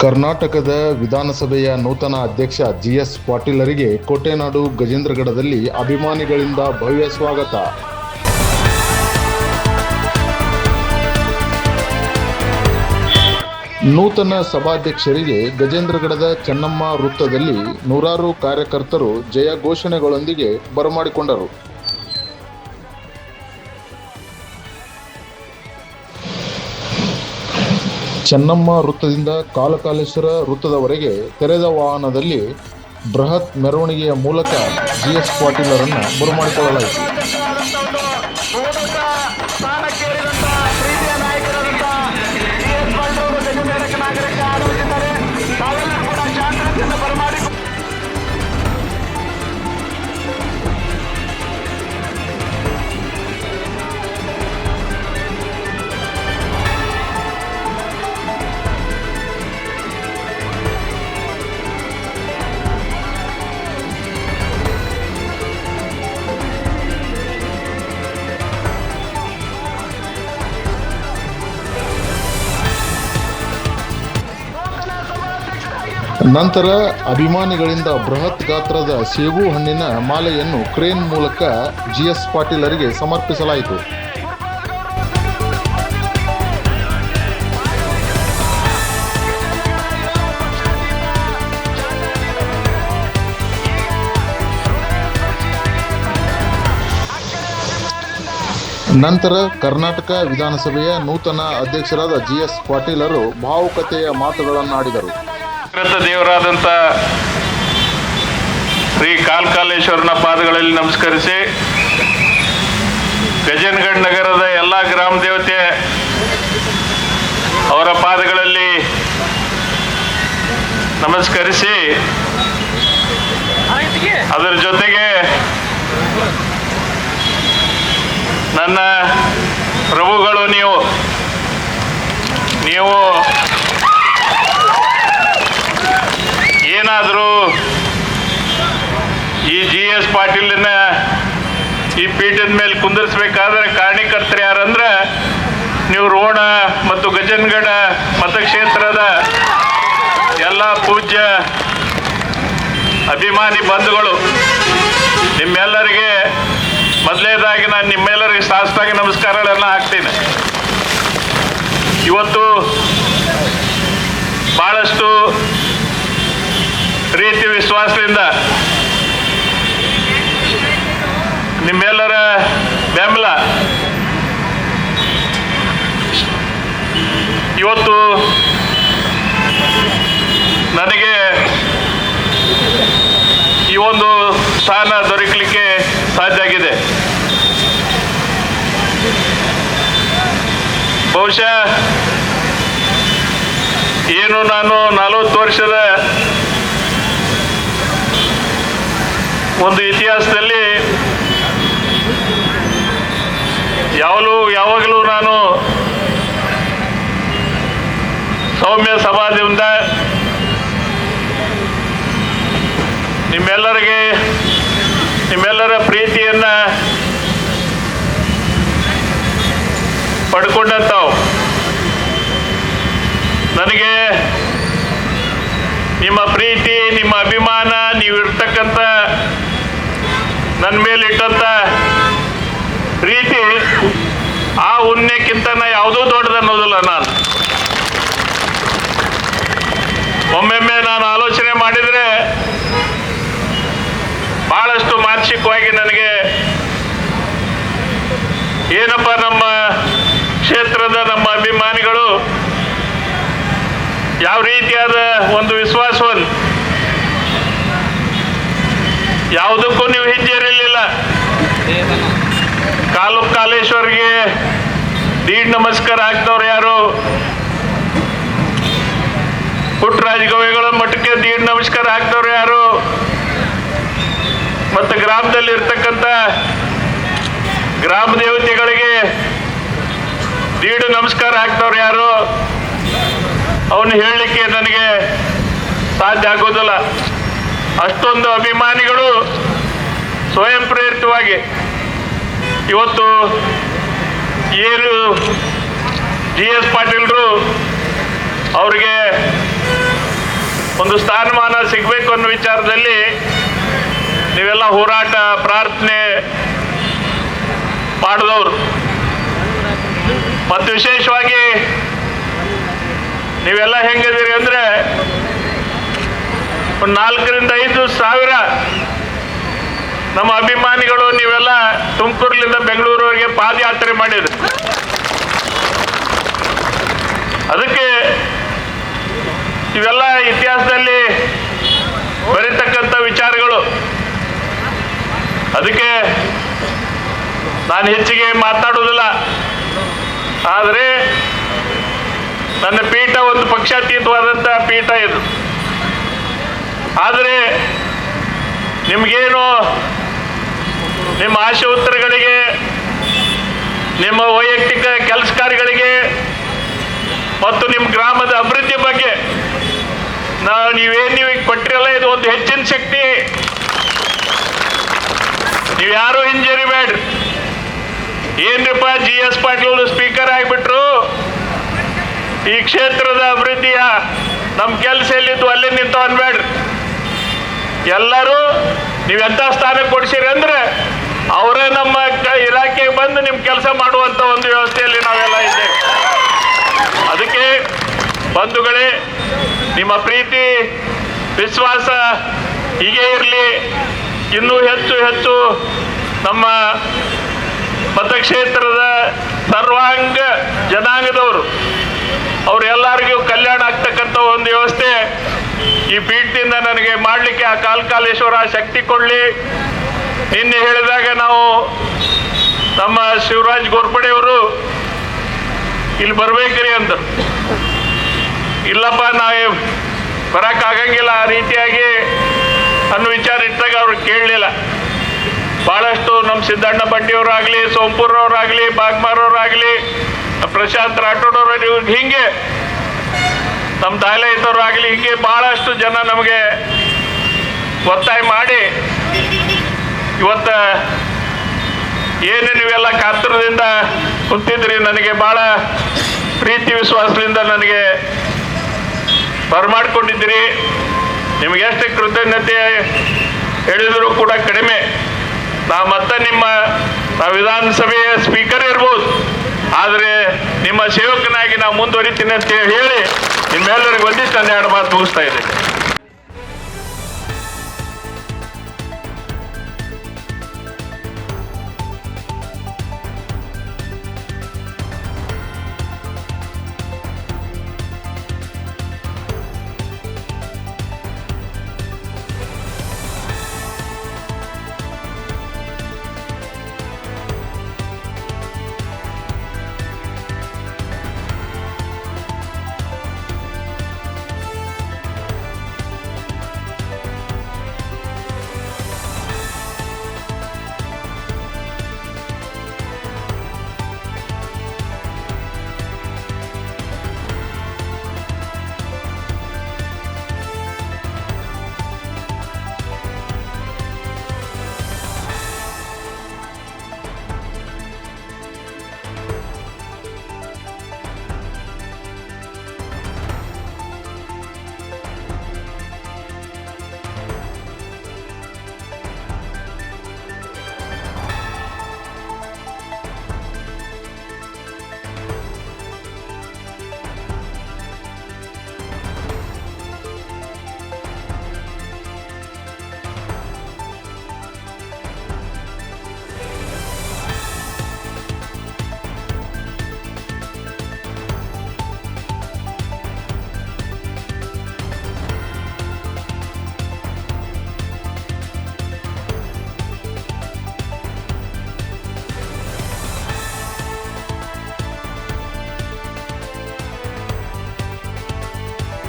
ಕರ್ನಾಟಕದ ವಿಧಾನಸಭೆಯ ನೂತನ ಅಧ್ಯಕ್ಷ ಜಿಎಸ್ ಪಾಟೀಲರಿಗೆ ಕೋಟೆನಾಡು ಗಜೇಂದ್ರಗಡದಲ್ಲಿ ಅಭಿಮಾನಿಗಳಿಂದ ಭವ್ಯ ಸ್ವಾಗತ. ನೂತನ ಸಭಾಧ್ಯಕ್ಷರಿಗೆ ಗಜೇಂದ್ರಗಡದ ಚೆನ್ನಮ್ಮ ವೃತ್ತದಲ್ಲಿ ನೂರಾರು ಕಾರ್ಯಕರ್ತರು ಜಯ ಘೋಷಣೆಗಳೊಂದಿಗೆ ಬರಮಾಡಿಕೊಂಡರು. ಚೆನ್ನಮ್ಮ ವೃತ್ತದಿಂದ ಕಾಲಕಾಲೇಶ್ವರ ವೃತ್ತದವರೆಗೆ ತೆರೆದ ವಾಹನದಲ್ಲಿ ಬೃಹತ್ ಮೆರವಣಿಗೆಯ ಮೂಲಕ ಜಿಎಸ್ ಪಾಟೀಲರನ್ನು ಬರಮಾಡಿಕೊಳ್ಳಲಾಯಿತು. ನಂತರ ಅಭಿಮಾನಿಗಳಿಂದ ಬೃಹತ್ ಗಾತ್ರದ ಸೇಬು ಹಣ್ಣಿನ ಮಾಲೆಯನ್ನು ಕ್ರೇನ್ ಮೂಲಕ ಜಿಎಸ್ ಪಾಟೀಲರಿಗೆ ಸಮರ್ಪಿಸಲಾಯಿತು. ನಂತರ ಕರ್ನಾಟಕ ವಿಧಾನಸಭೆಯ ನೂತನ ಅಧ್ಯಕ್ಷರಾದ ಜಿಎಸ್ ಪಾಟೀಲರು ಭಾವುಕತೆಯ ಮಾತುಗಳನ್ನಾಡಿದರು. ದೇವರಾದಂಥ ಶ್ರೀ ಕಾಲಕಾಲೇಶ್ವರನ ಪಾದಗಳಲ್ಲಿ ನಮಸ್ಕರಿಸಿ, ಗಜೇಂದ್ರಗಡ ನಗರದ ಎಲ್ಲ ಗ್ರಾಮ ದೇವತೆ ಅವರ ಪಾದಗಳಲ್ಲಿ ನಮಸ್ಕರಿಸಿ, ಅದರ ಜೊತೆಗೆ ನನ್ನ ಪ್ರಭುಗಳು ನೀವು ಏನಾದರೂ ಈ ಜಿಎಸ್ ಪಾಟೀಲನ್ನ ಈ ಪೀಠದ ಮೇಲೆ ಕುಂದಿರಿಸಬೇಕಾದ್ರೆ ಕಾರಣಕರ್ತರು ಯಾರಂದ್ರೆ ನೀವು ರೋಣ ಮತ್ತು ಗಜೇಂದ್ರಗಡ ಮತಕ್ಷೇತ್ರದ ಎಲ್ಲ ಪೂಜ್ಯ ಅಭಿಮಾನಿ ಬಂಧುಗಳು. ನಿಮ್ಮೆಲ್ಲರಿಗೆ ಮೊದಲನೇದಾಗಿ ನಾನು ನಿಮ್ಮೆಲ್ಲರಿಗೆ ಸಾಷ್ಟಾಂಗ ನಮಸ್ಕಾರಗಳನ್ನು ಹಾಕ್ತೀನಿ. ಇವತ್ತು ಭಾಳಷ್ಟು ಪ್ರೀತಿ ವಿಶ್ವಾಸದಿಂದ ನಿಮ್ಮೆಲ್ಲರ ಬೆಂಬಲ ಇವತ್ತು ನನಗೆ ಈ ಒಂದು ಸ್ಥಾನ ದೊರಕಲಿಕ್ಕೆ ಸಾಧ್ಯ ಆಗಿದೆ. ಬಹುಶಃ ಏನು ನಾನು 40 ವರ್ಷದ ಒಂದು ಇತಿಹಾಸದಲ್ಲಿ ಯಾವಾಗಲೂ ನಾನು ಸೌಮ್ಯ ಸಮಾಜದಿಂದ ನಿಮ್ಮೆಲ್ಲರ ಪ್ರೀತಿಯನ್ನ ಪಡ್ಕೊಂಡಂತಾವು. ನನಗೆ ನಿಮ್ಮ ಪ್ರೀತಿ, ನಿಮ್ಮ ಅಭಿಮಾನ, ನೀವಿರ್ತಕ್ಕಂಥ ನನ್ನ ಮೇಲಿಟ್ಟಂಥ ಪ್ರೀತಿ ಆ ಉಣ್ಣೆಕ್ಕಿಂತ ಯಾವುದೂ ದೊಡ್ಡದನ್ನೋದಿಲ್ಲ. ಒಮ್ಮೊಮ್ಮೆ ನಾನು ಆಲೋಚನೆ ಮಾಡಿದರೆ ಭಾಳಷ್ಟು ಮಾನಸಿಕವಾಗಿ ನನಗೆ ಏನಪ್ಪ ನಮ್ಮ ಕ್ಷೇತ್ರದ ನಮ್ಮ ಅಭಿಮಾನಿಗಳು ಯಾವ ರೀತಿಯಾದ ಒಂದು ವಿಶ್ವಾಸವನ್ನು ಯಾವುದಕ್ಕೂ ನೀವು ಹಿಂಜರಿರಲಿಲ್ಲ. ಕಾಲೇಶ್ವರ್ಗೆ ದೀಡ್ ನಮಸ್ಕಾರ ಹಾಕ್ದವ್ರು ಯಾರು? ಪುಟ್ಟರಾಜ ಗವಿಗಳ ಮಠಕ್ಕೆ ದೀಡ್ ನಮಸ್ಕಾರ ಹಾಕ್ದವ್ರು ಯಾರು? ಮತ್ತು ಗ್ರಾಮದಲ್ಲಿ ಇರ್ತಕ್ಕಂಥ ಗ್ರಾಮ ದೇವತೆಗಳಿಗೆ ದೀಡ್ ನಮಸ್ಕಾರ ಹಾಕ್ದವ್ರು ಯಾರು? ಅವನು ಹೇಳಲಿಕ್ಕೆ ನನಗೆ ಸಾಧ್ಯ ಆಗೋದಿಲ್ಲ. ಅಷ್ಟೊಂದು ಅಭಿಮಾನಿಗಳು ಸ್ವಯಂ ಪ್ರೇರಿತವಾಗಿ ಇವತ್ತು ಏನು ಜಿಎಸ್ ಪಾಟೀಲರು ಅವರಿಗೆ ಒಂದು ಸ್ಥಾನಮಾನ ಸಿಗಬೇಕು ಅನ್ನೋ ವಿಚಾರದಲ್ಲಿ ನೀವೆಲ್ಲ ಹೋರಾಟ ಪ್ರಾರ್ಥನೆ ಮಾಡಿದವರು ಮತ್ತು ವಿಶೇಷವಾಗಿ ನೀವೆಲ್ಲ ಹೆಂಗಿದ್ದೀರಿ ಅಂದರೆ ಒಂದು 4,000 to 5,000 ನಮ್ಮ ಅಭಿಮಾನಿಗಳು ನೀವೆಲ್ಲ ತುಮಕೂರಿನಿಂದ ಬೆಂಗಳೂರುವರೆಗೆ ಪಾದಯಾತ್ರೆ ಮಾಡಿದ್ರು. ಅದಕ್ಕೆ ಇವೆಲ್ಲ ಇತಿಹಾಸದಲ್ಲಿ ಬರೀತಕ್ಕಂಥ ವಿಚಾರಗಳು. ಅದಕ್ಕೆ ನಾನು ಹೆಚ್ಚಿಗೆ ಮಾತಾಡೋದಿಲ್ಲ. ಆದರೆ ನನ್ನ ಪೀಠ ಒಂದು ಪಕ್ಷಾತೀತವಾದಂಥ ಪೀಠ ಇದು. ಆದರೆ ನಿಮಗೇನು ನಿಮ್ಮ ಆಶೆ ಉತ್ತರಗಳಿಗೆ, ನಿಮ್ಮ ವೈಯಕ್ತಿಕ ಕೆಲಸ ಕಾರ್ಯಗಳಿಗೆ ಮತ್ತು ನಿಮ್ಮ ಗ್ರಾಮದ ಅಭಿವೃದ್ಧಿ ಬಗ್ಗೆ ನೀವು ಕೊಟ್ಟಿರಲ್ಲ, ಇದು ಒಂದು ಹೆಚ್ಚಿನ ಶಕ್ತಿ. ನೀವು ಯಾರು ಹಿಂಜರಿಬೇಡ್ರಿ. ಏನ್ರಿಪ್ಪ GS ಪಾಟೀಲ್ ಸ್ಪೀಕರ್ ಆಗಿಬಿಟ್ರು, ಈ ಕ್ಷೇತ್ರದ ಅಭಿವೃದ್ಧಿಯ ನಮ್ಮ ಕೆಲಸ ಎಲ್ಲಿದ್ದು ಅಲ್ಲೇ ನಿಂತು ಅನ್ಬೇಡ್ರಿ. ಎಲ್ಲರೂ ನೀವೆಂಥ ಸ್ಥಾನಕ್ಕೆ ಕೊಡ್ಸಿರಿ ಅಂದರೆ ಅವರೇ ನಮ್ಮ ಇಲಾಖೆಗೆ ಬಂದು ನಿಮ್ಮ ಕೆಲಸ ಮಾಡುವಂಥ ಒಂದು ವ್ಯವಸ್ಥೆಯಲ್ಲಿ ನಾವೆಲ್ಲ ಇದ್ದೇವೆ. ಅದಕ್ಕೆ ಬಂಧುಗಳೇ, ನಿಮ್ಮ ಪ್ರೀತಿ ವಿಶ್ವಾಸ ಹೀಗೆ ಇರಲಿ. ಇನ್ನೂ ಹೆಚ್ಚು ಹೆಚ್ಚು ನಮ್ಮ ಮತಕ್ಷೇತ್ರದ ಸರ್ವಾಂಗ ಜನಾಂಗದವರು ಅವರೆಲ್ಲರಿಗೂ ಕಲ್ಯಾಣ ಆಗ್ತಕ್ಕಂಥ ಒಂದು ವ್ಯವಸ್ಥೆ ಈ ಪೀಠದಿಂದ ನನಗೆ ಮಾಡಲಿಕ್ಕೆ ಆ ಕಾಲೇಶ್ವರ ಶಕ್ತಿ ಕೊಡಲಿ. ನಿನ್ನೆ ಹೇಳಿದಾಗ ನಾವು ನಮ್ಮ ಶಿವರಾಜ್ ಗೋರ್ಪಡೆಯವರು ಇಲ್ಲಿ ಬರ್ಬೇಕ್ರಿ ಅಂತ, ಇಲ್ಲಪ್ಪ ನಾವು ಬರೋಕ್ಕಾಗಂಗಿಲ್ಲ ಆ ರೀತಿಯಾಗಿ ಅನ್ನೋ ವಿಚಾರ ಇಟ್ಟಾಗ ಅವ್ರು ಕೇಳಲಿಲ್ಲ. ಭಾಳಷ್ಟು ನಮ್ಮ ಸಿದ್ದಣ್ಣ ಬಂಡಿಯವರಾಗಲಿ, ಸೋಂಪುರವರಾಗಲಿ, ಬಾಗ್ಮಾರವರಾಗಲಿ, ಪ್ರಶಾಂತ್ ರಾಠೋಡವ್ರು, ಹೀಗೆ ನಮ್ಮ ದಾಯಲೈತವರಾಗಲಿ, ಹೀಗೆ ಭಾಳಷ್ಟು ಜನ ನಮಗೆ ಒತ್ತಾಯ ಮಾಡಿ ಇವತ್ತು ಏನು ನೀವೆಲ್ಲ ಕಾತುರದಿಂದ ಕುಂತಿದ್ರಿ, ನನಗೆ ಭಾಳ ಪ್ರೀತಿ ವಿಶ್ವಾಸದಿಂದ ನನಗೆ ಬರಮಾಡ್ಕೊಂಡಿದ್ದೀರಿ. ನಿಮಗೆ ಎಷ್ಟು ಕೃತಜ್ಞತೆ ಹೇಳಿದರೂ ಕೂಡ ಕಡಿಮೆ. ಮತ್ತೆ ನಾವು ವಿಧಾನಸಭೆಯ ಸ್ಪೀಕರ್ ಇರ್ಬೋದು, ಆದರೆ ನಿಮ್ಮ ಸೇವಕನಾಗಿ ನಾವು ಮುಂದುವರಿತೀನಿ ಅಂತ ಹೇಳಿ ನಿಮ್ಮೆಲ್ಲರಿಗೂ ಒಂದಿಷ್ಟು 12 ಮಾತು ಮುಗಿಸ್ತಾ ಇದ್ದೀನಿ.